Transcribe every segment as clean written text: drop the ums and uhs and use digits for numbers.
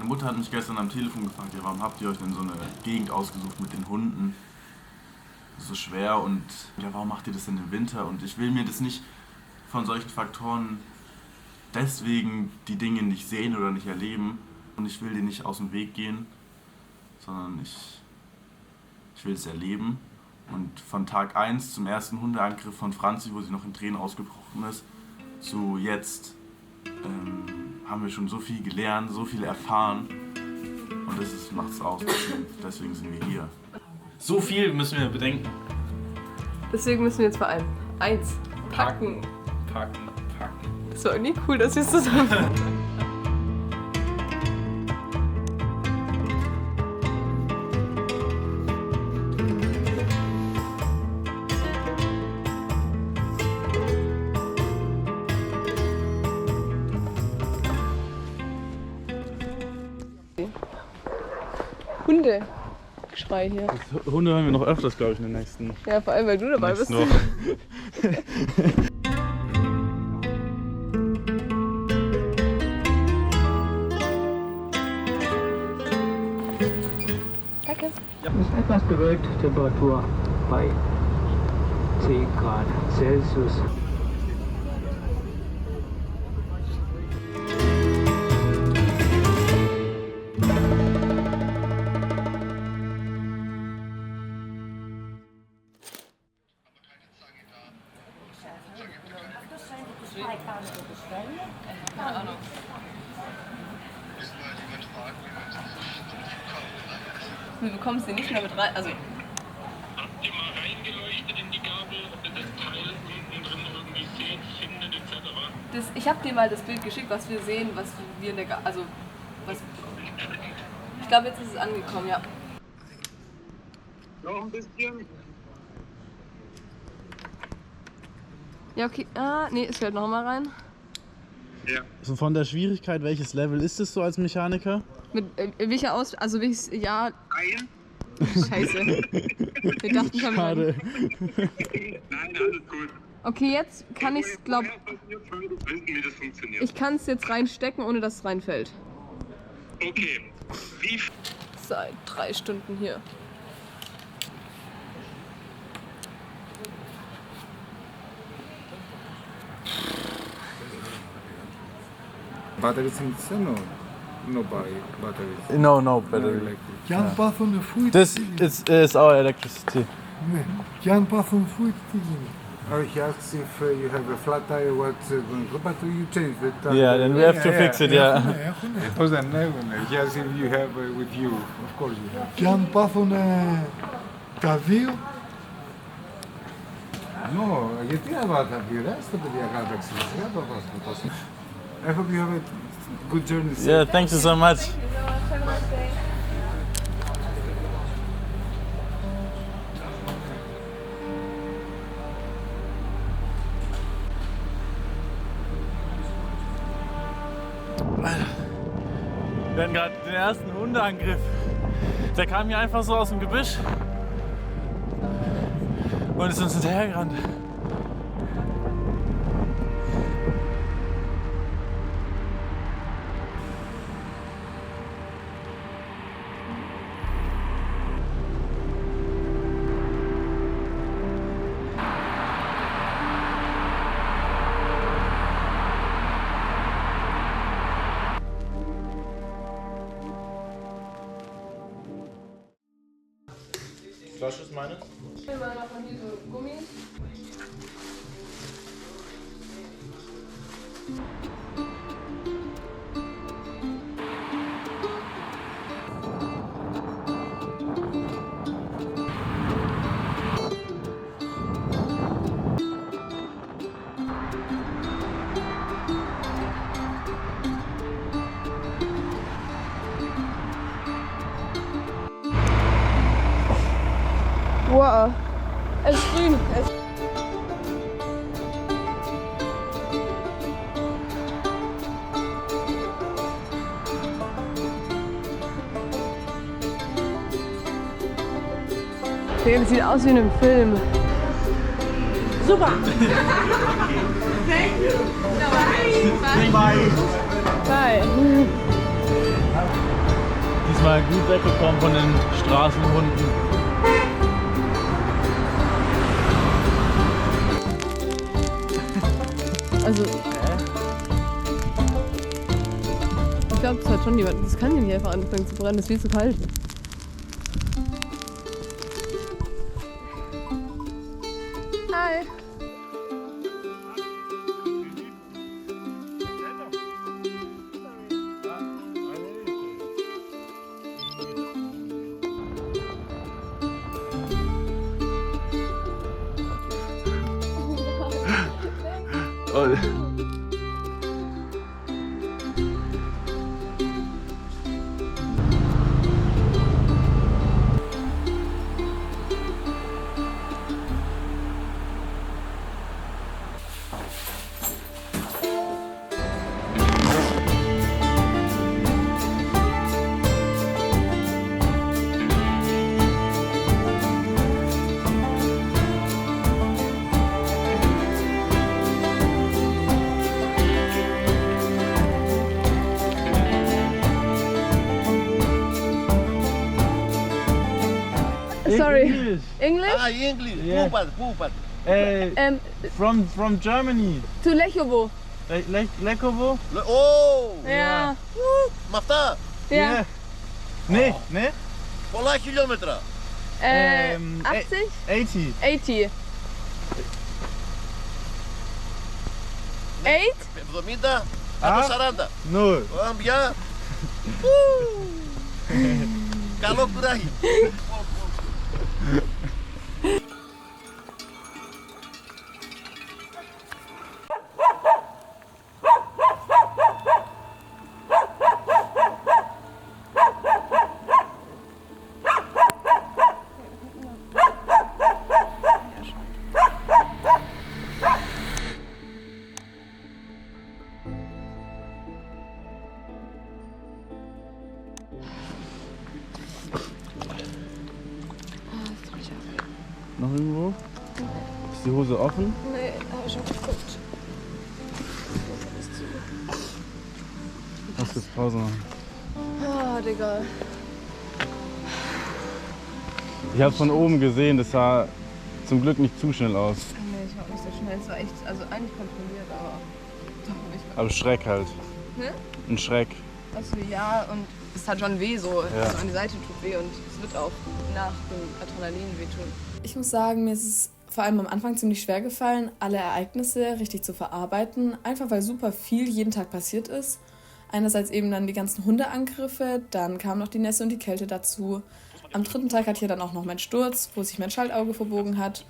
Mutter hat mich gestern am Telefon gefragt, ja, warum habt ihr euch denn so eine Gegend ausgesucht mit den Hunden? Das ist so schwer und ja, warum macht ihr das denn im Winter? Und ich will mir das nicht von solchen Faktoren deswegen die Dinge nicht sehen oder nicht erleben. Und ich will denen nicht aus dem Weg gehen, sondern ich will es erleben. Und von Tag 1 zum ersten Hundeangriff von Franzi, wo sie noch in Tränen ausgebrochen ist, zu jetzt haben wir schon so viel gelernt, so viel erfahren. Und das macht es aus. Deswegen sind wir hier. So viel müssen wir bedenken. Deswegen müssen wir jetzt vor allem eins packen. Packen. Das war irgendwie cool, dass wir es zusammen machen. Hundegeschrei hier. Hunde hören wir noch öfters, glaube ich, in den nächsten. Ja, vor allem, weil du dabei bist. Danke. Es ist etwas bewölkt, Temperatur bei 10 Grad Celsius. Keine Ahnung. Du bekommst den nicht mehr mit rein. Also. Habt ihr mal reingeleuchtet in die Gabel, ob ihr das Teil unten drin irgendwie seht, findet etc.? Ich habe dir mal das Bild geschickt, was wir sehen, was wir in der Gabel. Also. Was. Ich glaube, jetzt ist es angekommen, ja. Noch ein bisschen. Ja, okay. Nee, es fällt noch mal rein. Ja. So von der Schwierigkeit, welches Level ist es so als Mechaniker? Mit welcher Aus. Also welches. Ja. Ein? Scheiße. Wir dachten schon mal. Schade. Nein, alles gut. Okay, jetzt kann ich es, glaube Wissen, wie das funktioniert. ich. kann es jetzt reinstecken, ohne dass es reinfällt. Okay. Wie Seit 3 Stunden hier. Batteries no batteries. No battery. Jan Pathon food. This is our electricity. Jan Pathon food. Oh, he asks if you have a flat tire, what's going to, but you change the tire. Yeah, then we have to fix it, yeah. He asks if you have with you, of course you have. Jan Pathon τα δύο. No, γιατί να πάω τα πειρά, στα παιδιά κάτω εξαιρετικά, το πάω. I hope you have a good journey. Yeah, thank you so much. Wir hatten gerade den ersten Hundeangriff. Der kam hier einfach so aus dem Gebüsch und ist uns hinterhergerannt. Was ist meine? Ich will mal noch von hier so Gummis. Wow, es ist grün. Das sieht aus wie in einem Film. Super! Thank you! Bye! Bye! Bye! mal gut weggekommen von den Straßenhunden. Also. Ich glaube, das hat schon jemand. Das kann ja nicht einfach anfangen zu brennen, das ist viel zu kalt. Hi! Sorry. English? Ah, English. Yeah. Pupat. From Germany. To Lechowo. Lekovo? Oh! Ja. Με αυτά. Ja. Nee, nee. Πολλά χιλιόμετρα. 80? 80. 80. 8? 70, 140. No. Πια. Καλό κουράγι. Noch irgendwo? Ist die Hose offen? Nee, hab ich schon geguckt. Lass kurz Pause machen. Ah, Digga. Ich habe von oben gesehen, das sah zum Glück nicht zu schnell aus. Nee, ich war nicht so schnell. Es war echt, also eigentlich kontrolliert, aber doch nicht. Aber Schreck halt. Ne? Ein Schreck. Also ja, und es tat schon weh so. Ja. Also an die Seite tut weh und es wird auch nach dem Adrenalin wehtun. Ich muss sagen, mir ist es vor allem am Anfang ziemlich schwer gefallen, alle Ereignisse richtig zu verarbeiten, einfach weil super viel jeden Tag passiert ist. Einerseits eben dann die ganzen Hundeangriffe, dann kam noch die Nässe und die Kälte dazu. Am 3. Tag hatte ich dann auch noch meinen Sturz, wo sich mein Schaltauge verbogen hat.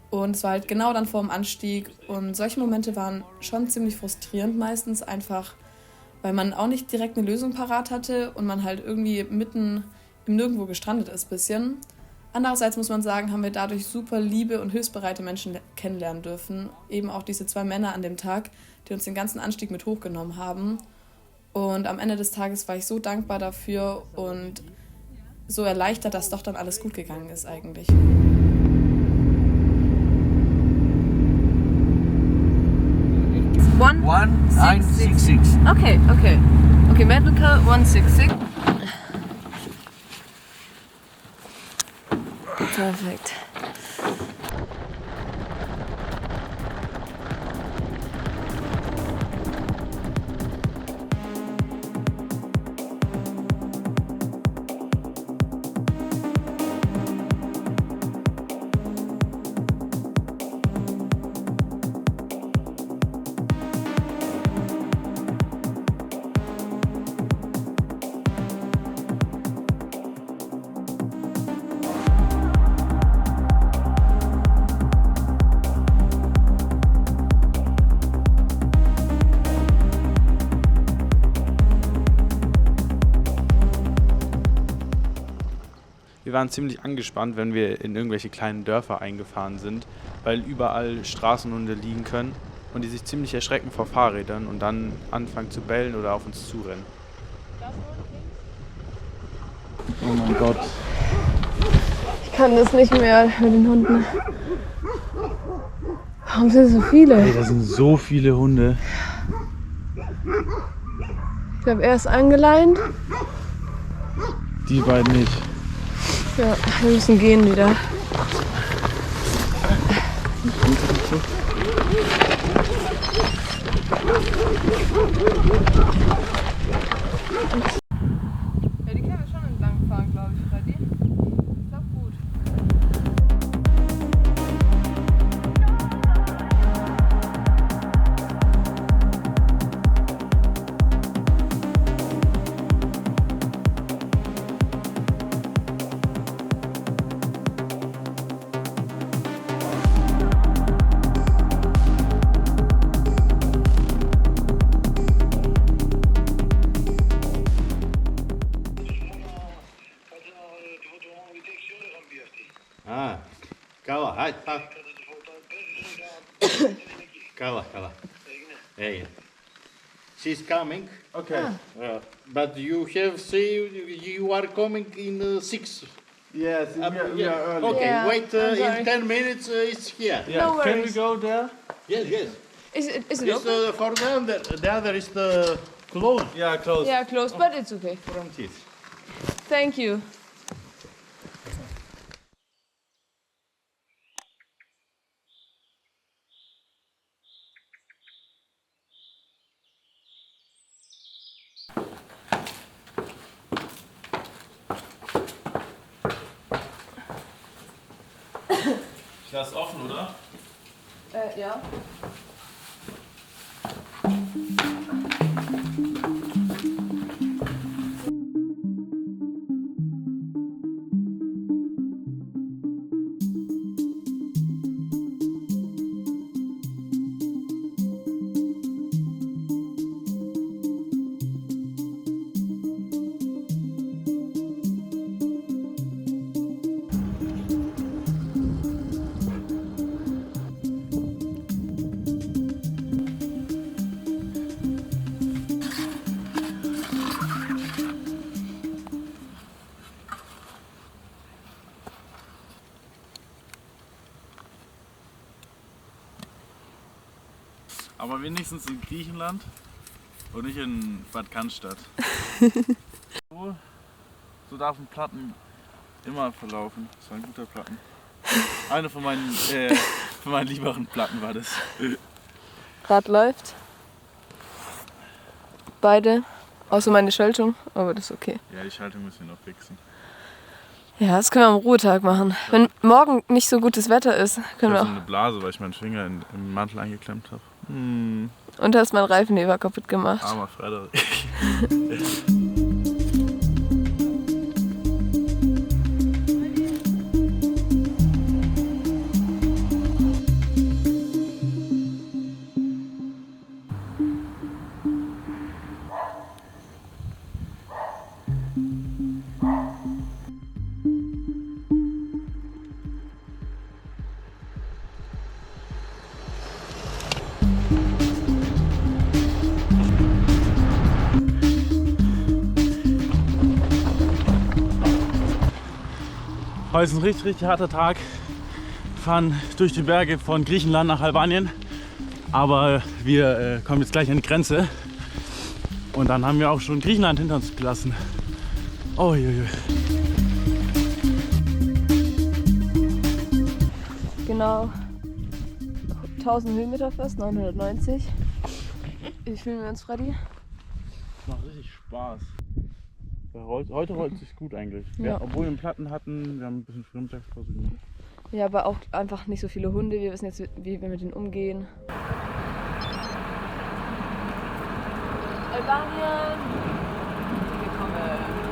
Und es war halt genau dann vor dem Anstieg. Und solche Momente waren schon ziemlich frustrierend meistens, einfach weil man auch nicht direkt eine Lösung parat hatte und man halt irgendwie mitten im Nirgendwo gestrandet ist bisschen. Andererseits muss man sagen, haben wir dadurch super liebe und hilfsbereite Menschen kennenlernen dürfen. Eben auch diese 2 Männer an dem Tag, die uns den ganzen Anstieg mit hochgenommen haben. Und am Ende des Tages war ich so dankbar dafür und so erleichtert, dass doch dann alles gut gegangen ist eigentlich. 166. Okay. Okay, Medical 166. Perfekt. Wir waren ziemlich angespannt, wenn wir in irgendwelche kleinen Dörfer eingefahren sind, weil überall Straßenhunde liegen können und die sich ziemlich erschrecken vor Fahrrädern und dann anfangen zu bellen oder auf uns zurennen. Oh mein Gott. Ich kann das nicht mehr mit den Hunden. Warum sind so viele? Hey, da sind so viele Hunde. Ich glaube, er ist angeleint. Die beiden nicht. Ja, wir müssen gehen wieder. Ja, die können wir schon entlang fahren, glaube ich, Freddy. Ich glaube gut. Καλά, καλά, καλά. Hey, she's coming. Okay. But you have say you are coming in 6. Yes, we are early. Okay, Yeah, wait I'm in sorry. 10 minutes. It's here. Yeah. No Can we worries. go there? Yes, yes. Is it It's open? for the other is the closed. Yeah, close. Yeah, closed, but it's okay. From this. Thank you. Ich lasse offen, oder? Ja. Aber wenigstens in Griechenland und nicht in Bad Cannstatt. So darf ein Platten immer verlaufen. Das war ein guter Platten. Eine von meinen lieberen Platten war das. Rad läuft. Beide. Außer meine Schaltung, aber das ist okay. Ja, die Schaltung müssen wir noch fixen. Ja, das können wir am Ruhetag machen. Wenn morgen nicht so gutes Wetter ist, Ich können habe wir so eine Blase, weil ich meinen Finger im Mantel eingeklemmt habe. auch. Und hast meinen Reifenheber kaputt gemacht. Armer Frederik. Heute ist ein richtig, richtig harter Tag. Wir fahren durch die Berge von Griechenland nach Albanien. Aber wir kommen jetzt gleich an die Grenze. Und dann haben wir auch schon Griechenland hinter uns gelassen. Oh, Genau 1000 Höhenmeter fast, 990. Wie fühlen wir uns, Freddy? Das macht richtig Spaß. Heute rollt es sich gut eigentlich. Ja. Obwohl wir einen Platten hatten, wir haben ein bisschen Mittagspause gemacht. Ja, aber auch einfach nicht so viele Hunde. Wir wissen jetzt, wie wir mit denen umgehen. Albanien! Willkommen!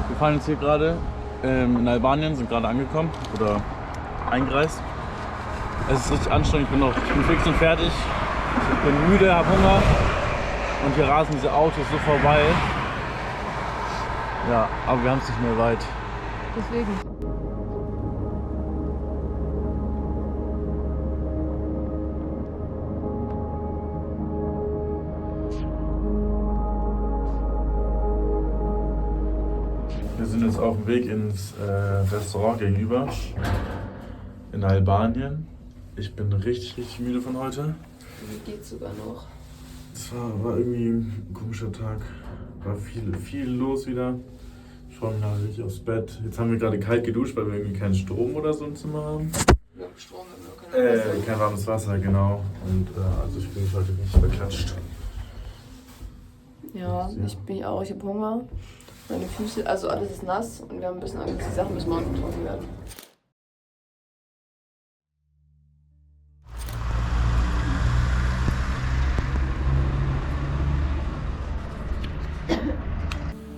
Wir fahren jetzt hier gerade in Albanien, sind gerade angekommen oder eingereist. Es ist richtig anstrengend, ich bin fix und fertig. Ich bin müde, habe Hunger. Und hier rasen diese Autos so vorbei. Ja, aber wir haben es nicht mehr weit. Deswegen. Wir sind jetzt auf dem Weg ins Restaurant gegenüber in Albanien. Ich bin richtig müde von heute. Mir geht's sogar noch. Es war irgendwie ein komischer Tag. War viel los wieder. Ich freue mich natürlich aufs Bett. Jetzt haben wir gerade kalt geduscht, weil wir irgendwie keinen Strom oder so im Zimmer haben. Wir haben Strom, wir haben kein Wasser. Kein warmes Wasser, genau. Und also ich bin heute nicht verklatscht. Ja, ich bin auch. Ich habe Hunger. Meine Füße, also alles ist nass und wir haben ein bisschen Angst, die Sachen müssen morgen getroffen werden.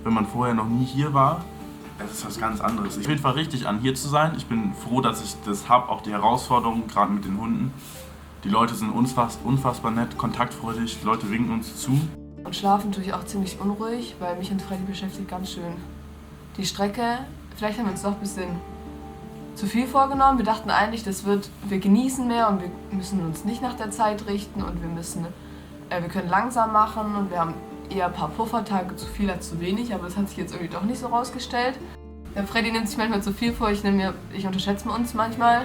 Wenn man vorher noch nie hier war, es ist was ganz anderes. Ich bin richtig an, hier zu sein. Ich bin froh, dass ich das habe, auch die Herausforderungen, gerade mit den Hunden. Die Leute sind unfassbar nett, kontaktfreudig, die Leute winken uns zu. Und schlafen tue ich auch ziemlich unruhig, weil mich und Freddy beschäftigt ganz schön. Die Strecke, vielleicht haben wir uns doch ein bisschen zu viel vorgenommen. Wir dachten eigentlich, wir genießen mehr und wir müssen uns nicht nach der Zeit richten und wir können langsam machen und wir haben eher ein paar Puffertage zu viel als zu wenig, aber das hat sich jetzt irgendwie doch nicht so rausgestellt. Der Freddy nimmt sich manchmal zu viel vor, ich unterschätze uns manchmal.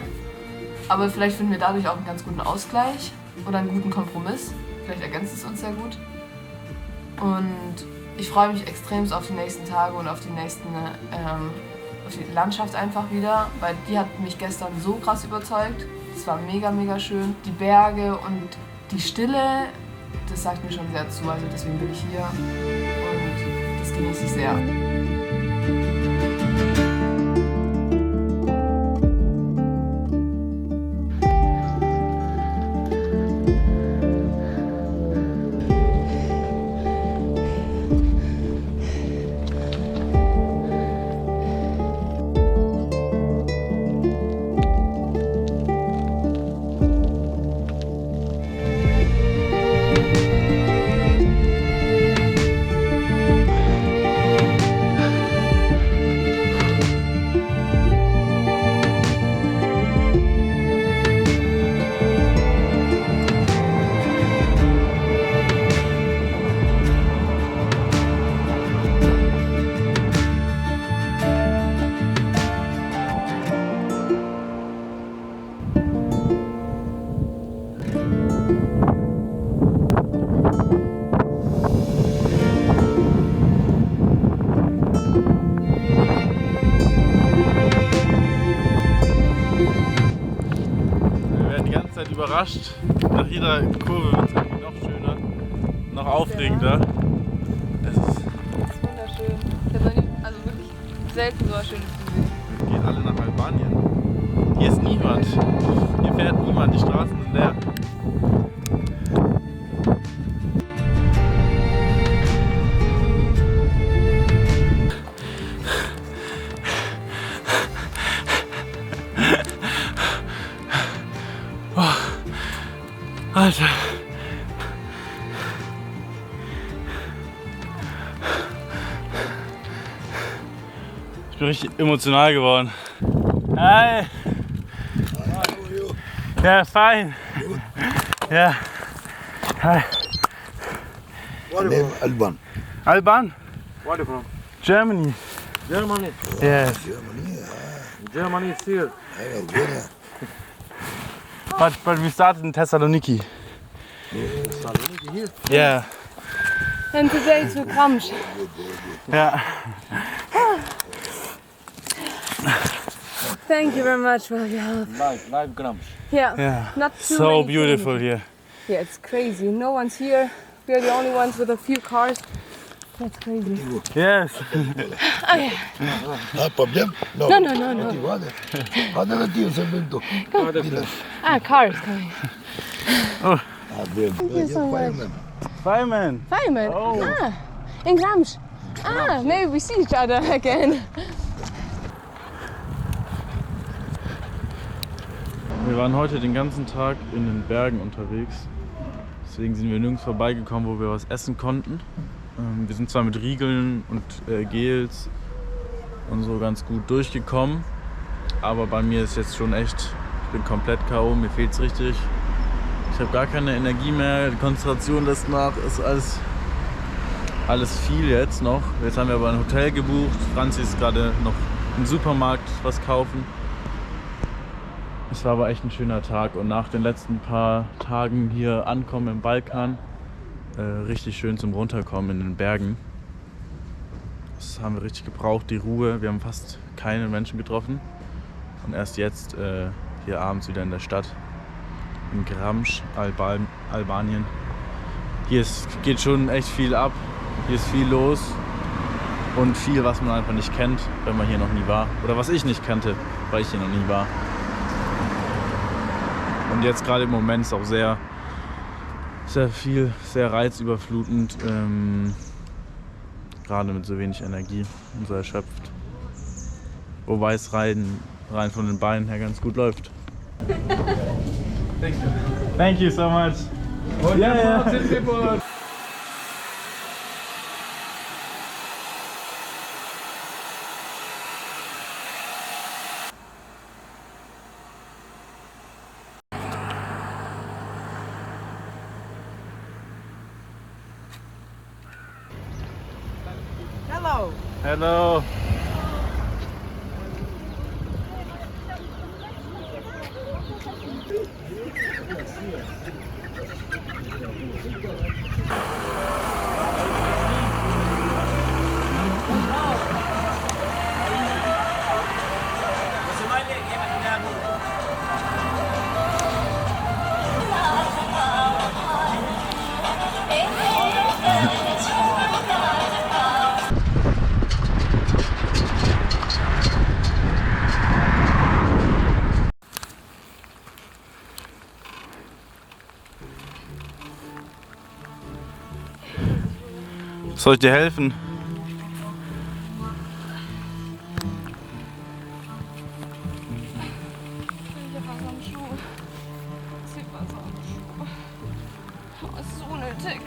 Aber vielleicht finden wir dadurch auch einen ganz guten Ausgleich oder einen guten Kompromiss. Vielleicht ergänzt es uns sehr gut. Und ich freue mich extrem auf die nächsten Tage und auf die Landschaft einfach wieder, weil die hat mich gestern so krass überzeugt. Es war mega schön. Die Berge und die Stille, das sagt mir schon sehr zu, also deswegen bin ich hier und das genieße ich sehr. Überrascht. Nach jeder Kurve wird es irgendwie noch schöner, noch aufregender. Es ist wunderschön. Ich habe wirklich selten so was Schönes gesehen. Wir gehen alle nach Albanien. Hier ist niemand. Hier fährt niemand. Die Straßen sind leer. Alter. Ich bin richtig emotional geworden. Hi. Ja, fine. Ja. Hi. Alban. Alban? Where are you from? Germany. Germany. Yes. Germany is here. But we started in Thessaloniki. Thessaloniki here? Yeah. And today to Kramsch. Yeah. Thank you very much for your help. Live Kramsch. Yeah. Not too So many beautiful kilometers. here. Yeah, it's crazy. No one's here. We're the only ones with a few cars. That's crazy. Yes. Oh yeah. Problem? No. Cars coming. Oh. Thank you so much. Fireman. Fireman? Oh. Ah, in Kramsch. Ah, maybe we see each other again. Wir waren heute den ganzen Tag in den Bergen unterwegs. Deswegen sind wir nirgends vorbeigekommen, wo wir was essen konnten. Wir sind zwar mit Riegeln und Gels und so ganz gut durchgekommen, aber bei mir ist jetzt schon echt, ich bin komplett K.O., mir fehlt's richtig. Ich habe gar keine Energie mehr, die Konzentration lässt nach, ist alles viel jetzt noch. Jetzt haben wir aber ein Hotel gebucht, Franzi ist gerade noch im Supermarkt was kaufen. Es war aber echt ein schöner Tag und nach den letzten paar Tagen hier ankommen im Balkan, richtig schön zum Runterkommen in den Bergen. Das haben wir richtig gebraucht, die Ruhe. Wir haben fast keine Menschen getroffen und erst jetzt hier abends wieder in der Stadt. In Gramsch, Albanien. Hier geht schon echt viel ab, hier ist viel los und viel, was man einfach nicht kennt, wenn man hier noch nie war. Oder was ich nicht kannte, weil ich hier noch nie war. Und jetzt gerade im Moment ist auch sehr viel, sehr reizüberflutend, gerade mit so wenig Energie und so erschöpft. Wobei es rein von den Beinen her ganz gut läuft. Thank you so much. Yeah. Hello. Hello. Soll ich dir helfen? Ich hab was am Schuh. Zieht was am Schuh. Oh, ist so unnötig.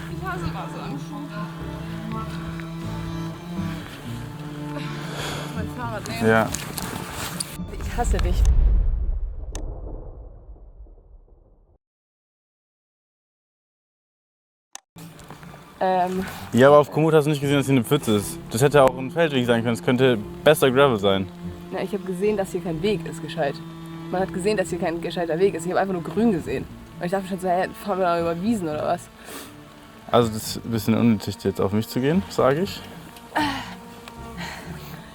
Ich hasse was am Schuh. Mein Fahrrad nehmen. Ja. Ich hasse dich. Ja, aber auf Komoot hast du nicht gesehen, dass hier eine Pfütze ist. Das hätte auch ein Feldweg sein können. Es könnte besser Gravel sein. Na, ich habe gesehen, dass hier kein Weg ist, gescheit. Man hat gesehen, dass hier kein gescheiter Weg ist. Ich habe einfach nur grün gesehen. Und ich dachte schon so, hä, fahren wir da über Wiesen oder was? Also das ist ein bisschen unnötig, jetzt auf mich zu gehen, sage ich.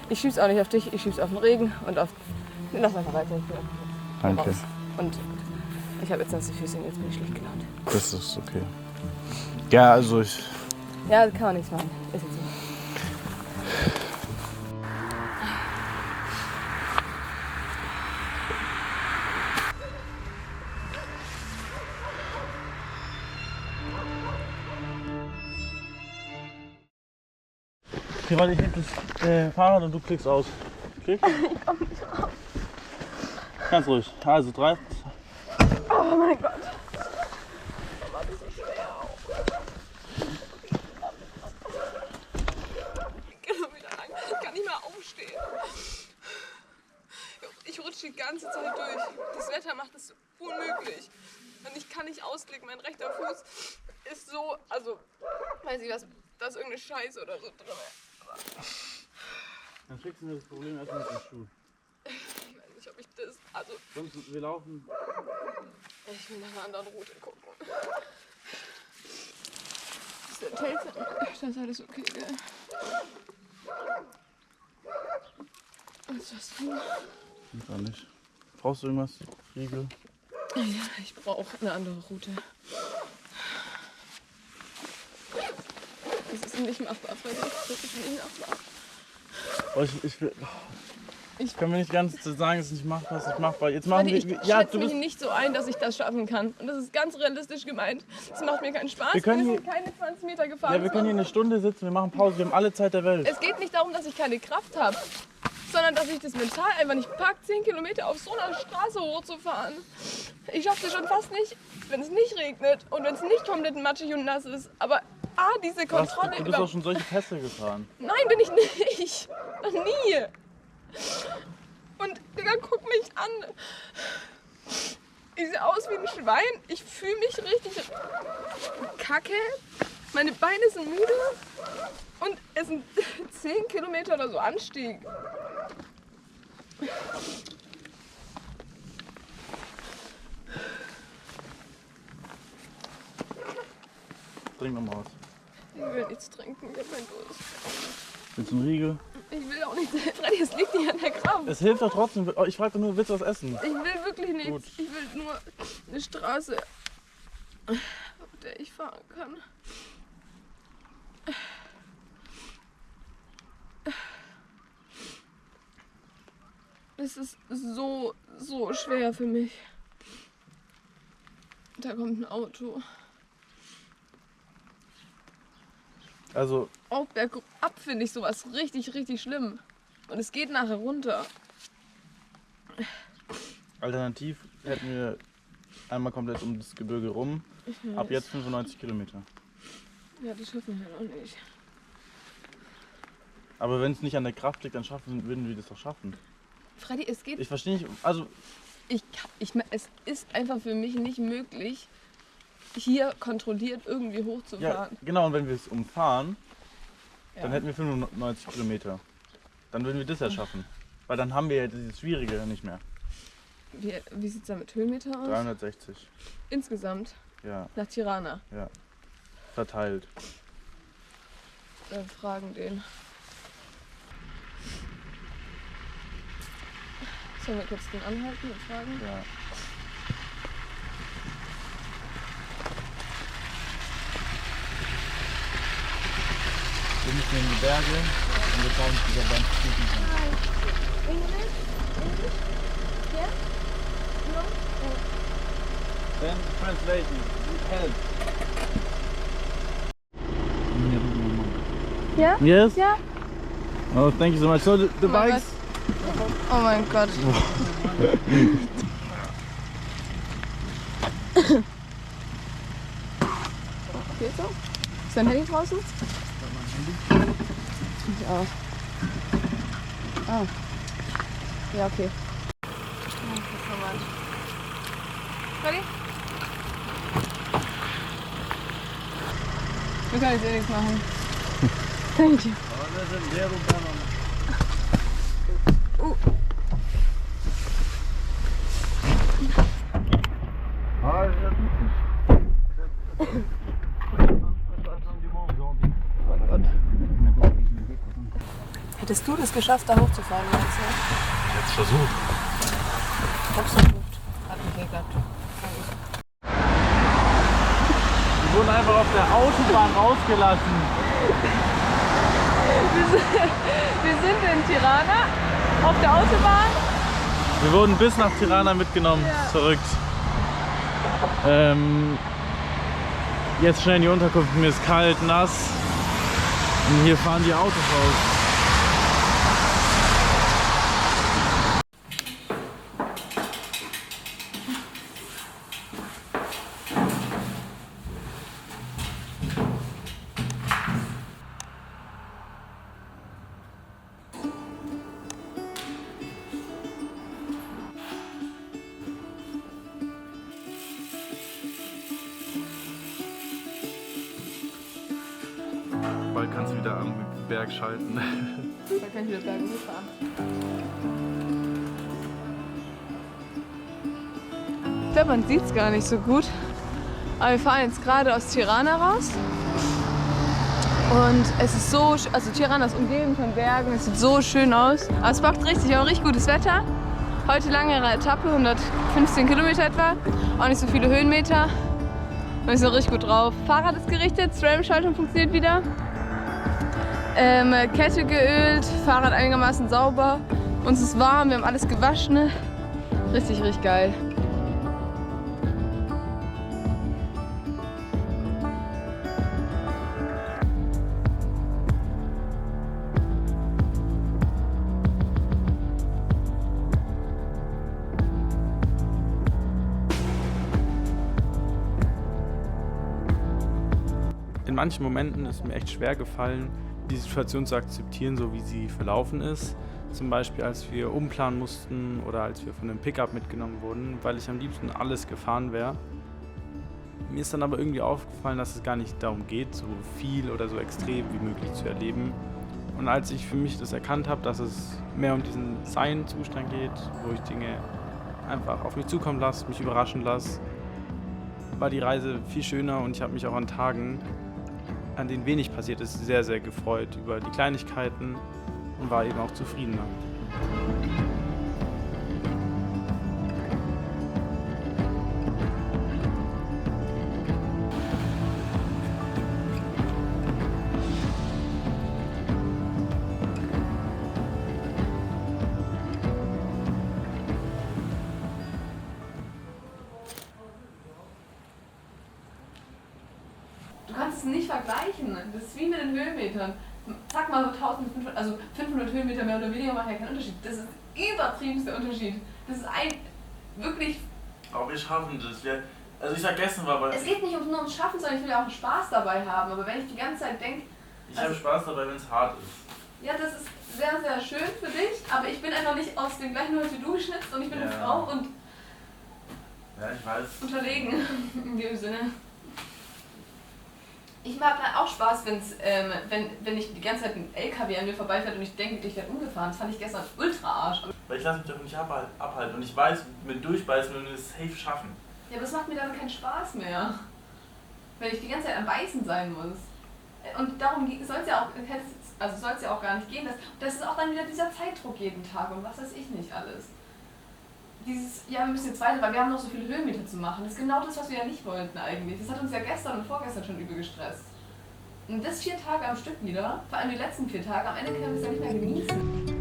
Ich schieb's auch nicht auf dich, ich schieb's auf den Regen und auf... Lass einfach weiter. Danke. Raus. Und ich habe jetzt nasse Füße und jetzt bin ich schlecht gelaunt. Das ist okay. Ja, also ich... Ja, kann man nichts machen. Ist jetzt so. Okay, warte, ich nehme das Fahrrad und du klickst aus. Okay? Ich komm nicht raus. Ganz ruhig. Also 3. Oh mein Gott. War das so schwer. Kilometer lang. Ich kann nicht mehr aufstehen. Ich rutsche die ganze Zeit durch. Das Wetter macht es unmöglich. Und ich kann nicht ausklicken. Mein rechter Fuß ist so, also, weiß ich was, da ist irgendeine Scheiße oder so drin. Dann fixen wir das Problem erstmal mit dem Schuh. Ich weiß nicht, ob ich das, also... Sonst, wir laufen... Ich will nach einer anderen Route gucken. Ist der Telzer? Das ist alles okay, gell? Was hast du? Gar nicht. Brauchst du irgendwas? Riegel? Ja, ich brauche eine andere Route. Das ist nicht machbar, Freddy. Das ist nicht machbar. Oh, ich kann mir nicht ganz sagen, es ist nicht machbar, es ist nicht machbar. Jetzt machen Freddy, wir... ich schätze mich nicht so ein, dass ich das schaffen kann. Und das ist ganz realistisch gemeint. Das macht mir keinen Spaß. Wir sind keine 20 Meter gefahren. Ja, wir können hier eine Stunde sitzen, wir machen Pause, wir haben alle Zeit der Welt. Es geht nicht darum, dass ich keine Kraft habe. sondern dass ich das mental einfach nicht packe, 10 Kilometer auf so einer Straße hochzufahren. Ich schaffe das schon fast nicht, wenn es nicht regnet und wenn es nicht komplett matschig und nass ist. Aber diese Kontrolle... Du bist auch schon solche Pässe gefahren. Nein, bin ich nicht. Noch nie. Und Digga, guck mich an. Ich sehe aus wie ein Schwein. Ich fühle mich richtig kacke. Meine Beine sind müde. Und es sind 10 Kilometer oder so Anstieg. Trink noch mal was. Ich will nichts trinken, ich hab keinen Durst. Willst du einen Riegel? Ich will auch nichts. Freddy, es liegt nicht an der Kraft. Es hilft doch trotzdem. Ich frage doch nur, willst du was essen? Ich will wirklich nichts. Gut. Ich will nur eine Straße, auf der ich fahren kann. Es ist so schwer für mich. Da kommt ein Auto. Also, Auch bergab finde ich sowas richtig, richtig schlimm. Und es geht nachher runter. alternativ hätten wir einmal komplett um das Gebirge rum. Ab jetzt 95 Kilometer. Ja, das schaffen wir noch nicht. Aber wenn es nicht an der Kraft liegt, dann würden wir das doch schaffen. Freddy, es geht. Ich verstehe nicht, also es ist einfach für mich nicht möglich, hier kontrolliert irgendwie hochzufahren. ja, genau, und wenn wir es umfahren, dann hätten wir 95 Kilometer. Dann würden wir das ja schaffen. Weil dann haben wir ja dieses Schwierige nicht mehr. Wie sieht es da mit Höhenmeter aus? 360. Insgesamt? Ja. Nach Tirana? Ja. Verteilt. Wir fragen den. Sollen wir kurz den anhalten und fragen? Ja. Wir müssen in die Berge und wir schauen uns dieser Band fließen kann. English? Yeah? No? Then translation, help. Ja? Yes? Ja? Oh, thank you so much. So the bikes. Oh mein Gott. Geht so? Ist dein Handy draußen? Ich auch. Ah. Ja, okay. Ready? Wir können jetzt eh nichts machen. Thank you. Hättest du das geschafft, da hochzufahren? Jetzt versucht. Ich hab's versucht. Hat nicht geklappt. Wir wurden einfach auf der Autobahn rausgelassen. Wir sind in Tirana auf der Autobahn. Wir wurden bis nach Tirana mitgenommen, zurück. Jetzt schnell in die Unterkunft, mir ist kalt, nass. Und hier fahren die Autos raus. Bald kannst du wieder am Berg schalten. Da kann ich wieder Berge hochfahren. Ich glaube, man sieht es gar nicht so gut. Aber wir fahren jetzt gerade aus Tirana raus. Und es ist so, also Tirana ist umgeben von Bergen, es sieht so schön aus. Aber es bockt richtig, auch richtig gutes Wetter. Heute langere Etappe, 115 Kilometer etwa. Auch nicht so viele Höhenmeter. Und ich bin richtig gut drauf. Fahrrad ist gerichtet, SRAM-Schaltung funktioniert wieder. Kette geölt, Fahrrad einigermaßen sauber. Uns ist warm, wir haben alles gewaschen. Richtig, richtig geil. manchen Momenten ist mir echt schwer gefallen, die Situation zu akzeptieren, so wie sie verlaufen ist. Zum Beispiel, als wir umplanen mussten oder als wir von einem Pickup mitgenommen wurden, weil ich am liebsten alles gefahren wäre. Mir ist dann aber irgendwie aufgefallen, dass es gar nicht darum geht, so viel oder so extrem wie möglich zu erleben. Und als ich für mich das erkannt habe, dass es mehr um diesen Sein-Zustand geht, wo ich Dinge einfach auf mich zukommen lasse, mich überraschen lasse, war die Reise viel schöner und ich habe mich auch an Tagen, an denen wenig passiert ist, sehr, sehr gefreut über die Kleinigkeiten und war eben auch zufriedener. Du kannst es nicht vergleichen. Das ist wie mit den Höhenmetern. Sag mal so 1500, also 500 Höhenmeter mehr oder weniger machen ja keinen Unterschied. Das ist der übertriebenste Unterschied. Das ist wirklich... Aber wir schaffen das. Also ich sag gestern war bei... Es geht nicht nur ums Schaffen, sondern ich will ja auch Spaß dabei haben. Aber wenn ich die ganze Zeit denke... Ich habe Spaß dabei, wenn es hart ist. Ja, das ist sehr, sehr schön für dich, aber ich bin einfach nicht aus dem gleichen Holz wie du geschnitzt und ich bin eine Frau und... Ja, ich weiß. Unterlegen, in dem Sinne. Ich mag dann auch Spaß, wenn ich die ganze Zeit ein LKW an mir vorbeifährt und ich denke, ich werde umgefahren. Das fand ich gestern ultra Arsch. Weil ich lasse mich doch nicht abhalten und ich weiß, mit Durchbeißen und es safe schaffen. Ja, aber es macht mir dann keinen Spaß mehr. Wenn ich die ganze Zeit am Beißen sein muss. Und darum soll es ja auch gar nicht gehen. Das ist auch dann wieder dieser Zeitdruck jeden Tag und was weiß ich nicht alles. Wir müssen jetzt weiter, weil wir haben noch so viele Höhenmeter zu machen. Das ist genau das, was wir ja nicht wollten eigentlich. Das hat uns ja gestern und vorgestern schon übel gestresst. Und das 4 Tage am Stück wieder, vor allem die letzten 4 Tage, am Ende können wir es ja nicht mehr genießen.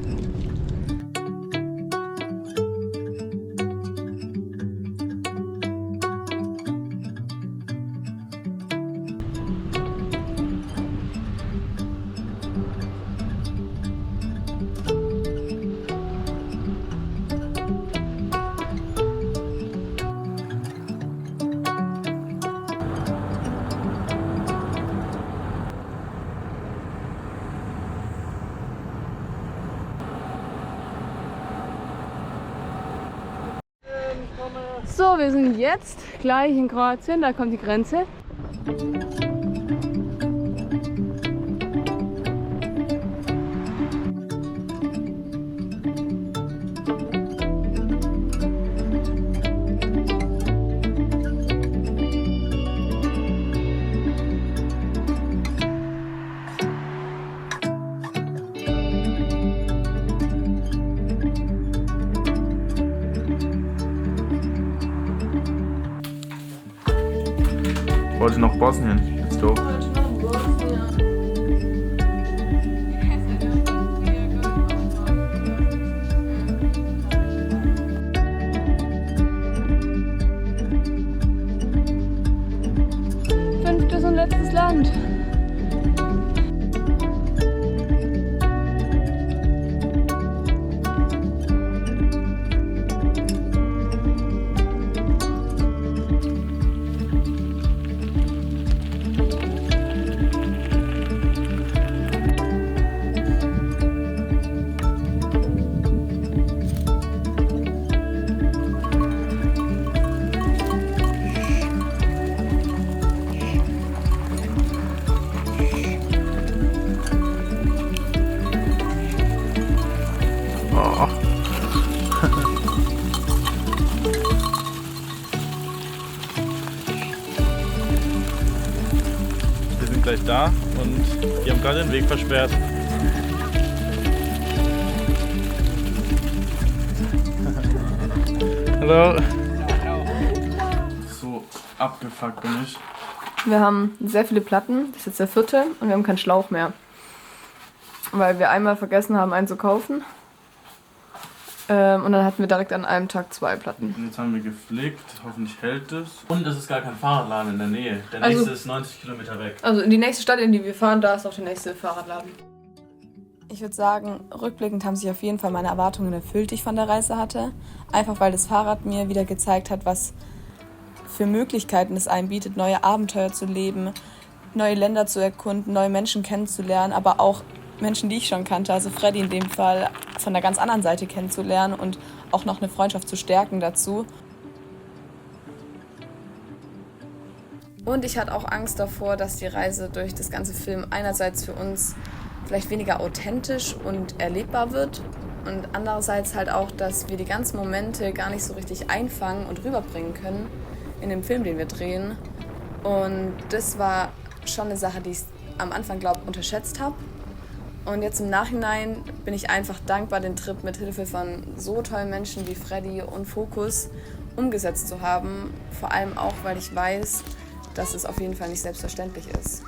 So, wir sind jetzt gleich in Kroatien, da kommt die Grenze. Wollte noch Bosnien. Let's go. Fünftes und letztes Land. Wir sind gleich da und die haben gerade den Weg versperrt. Hallo. So abgefuckt bin ich. Wir haben sehr viele Platten, das ist jetzt der 4. und wir haben keinen Schlauch mehr. Weil wir einmal vergessen haben, einen zu kaufen. Und dann hatten wir direkt an einem Tag 2 Platten. Und jetzt haben wir gepflegt, hoffentlich hält es. Und es ist gar kein Fahrradladen in der Nähe. Der Also- nächste ist 90 Kilometer weg. Also in die nächste Stadt, in die wir fahren, da ist auch der nächste Fahrradladen. Ich würde sagen, rückblickend haben sich auf jeden Fall meine Erwartungen erfüllt, die ich von der Reise hatte. Einfach weil das Fahrrad mir wieder gezeigt hat, was für Möglichkeiten es einem bietet, neue Abenteuer zu leben, neue Länder zu erkunden, neue Menschen kennenzulernen, aber auch Menschen, die ich schon kannte, also Freddy in dem Fall, von der ganz anderen Seite kennenzulernen und auch noch eine Freundschaft zu stärken dazu. Und ich hatte auch Angst davor, dass die Reise durch das ganze Film einerseits für uns vielleicht weniger authentisch und erlebbar wird und andererseits halt auch, dass wir die ganzen Momente gar nicht so richtig einfangen und rüberbringen können in dem Film, den wir drehen. Und das war schon eine Sache, die ich am Anfang, glaube ich, unterschätzt habe. Und jetzt im Nachhinein bin ich einfach dankbar, den Trip mit Hilfe von so tollen Menschen wie Freddy und Fokus umgesetzt zu haben. Vor allem auch, weil ich weiß, dass es auf jeden Fall nicht selbstverständlich ist.